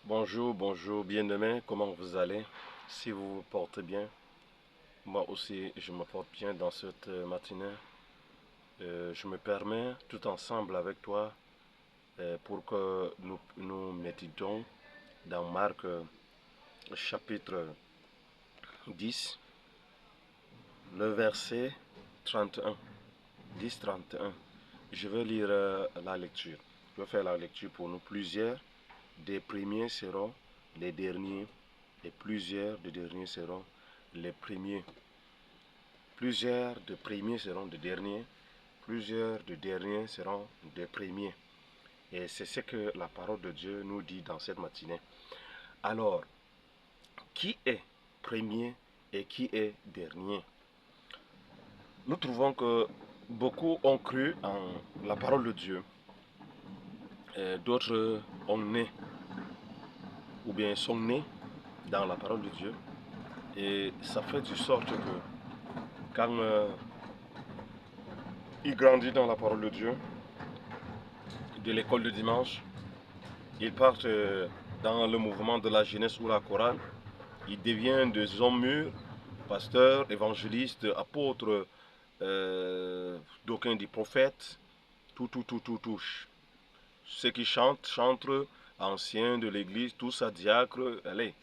Bonjour, bonjour, bien-aimés, comment vous allez? Si vous vous portez bien, moi aussi je me porte bien dans cette matinée. Je me permets tout ensemble avec toi pour que nous méditions dans Marc chapitre 10, le verset 31, 10-31. Je vais lire la lecture. Je vais faire la lecture pour nous. Plusieurs des premiers seront les derniers et plusieurs des derniers seront les premiers. Plusieurs de premiers seront des derniers, plusieurs de derniers seront des premiers. Et c'est ce que la parole de Dieu nous dit dans cette matinée. Alors, qui est premier et qui est dernier? Nous trouvons que beaucoup ont cru en la parole de Dieu. D'autres ont né ou bien sont nés dans la parole de Dieu. Et ça fait de sorte que quand ils grandissent dans la parole de Dieu, de l'école de dimanche, ils partent dans le mouvement de la jeunesse ou la chorale. Ils deviennent des hommes mûrs, pasteurs, évangélistes, apôtres, d'aucuns des prophètes, tout. Ceux qui chantent, chantres, anciens de l'église, tout ça, diacres, allez.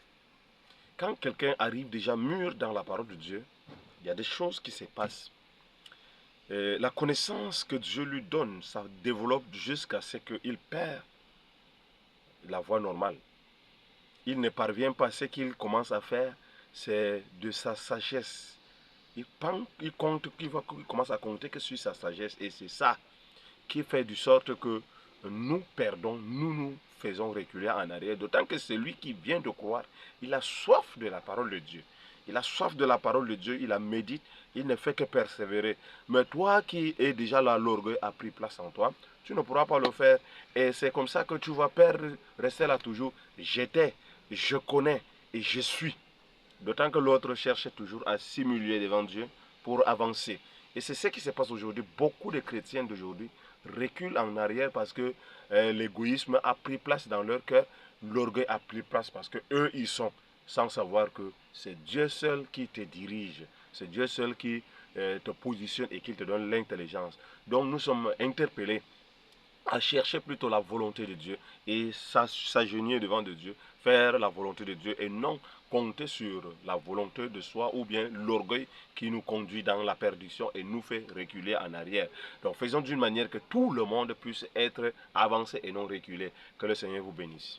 Quand quelqu'un arrive déjà mûr dans la parole de Dieu, il y a des choses qui se passent. La connaissance que Dieu lui donne, ça développe jusqu'à ce qu'il perd la voie normale. Il ne parvient pas à ce qu'il commence à faire, c'est de sa sagesse. Il commence à compter que sur sa sagesse. Et c'est ça qui fait de sorte que nous perdons, nous faisons reculer en arrière. D'autant que celui qui vient de croire, il a soif de la parole de Dieu. Il a soif de la parole de Dieu, il la médite, il ne fait que persévérer. Mais toi qui es déjà là, l'orgueil a pris place en toi, tu ne pourras pas le faire. Et c'est comme ça que tu vas perdre, rester là toujours. J'étais, je connais et je suis. D'autant que l'autre cherche toujours à simuler devant Dieu pour avancer. Et c'est ce qui se passe aujourd'hui. Beaucoup de chrétiens d'aujourd'hui reculent en arrière parce que l'égoïsme a pris place dans leur cœur, l'orgueil a pris place parce que eux ils sont, sans savoir que c'est Dieu seul qui te dirige, c'est Dieu seul qui te positionne et qui te donne l'intelligence. Donc nous sommes interpellés à chercher plutôt la volonté de Dieu et s'agenouiller devant de Dieu, faire la volonté de Dieu et non compter sur la volonté de soi ou bien l'orgueil qui nous conduit dans la perdition et nous fait reculer en arrière. Donc faisons d'une manière que tout le monde puisse être avancé et non reculé. Que le Seigneur vous bénisse.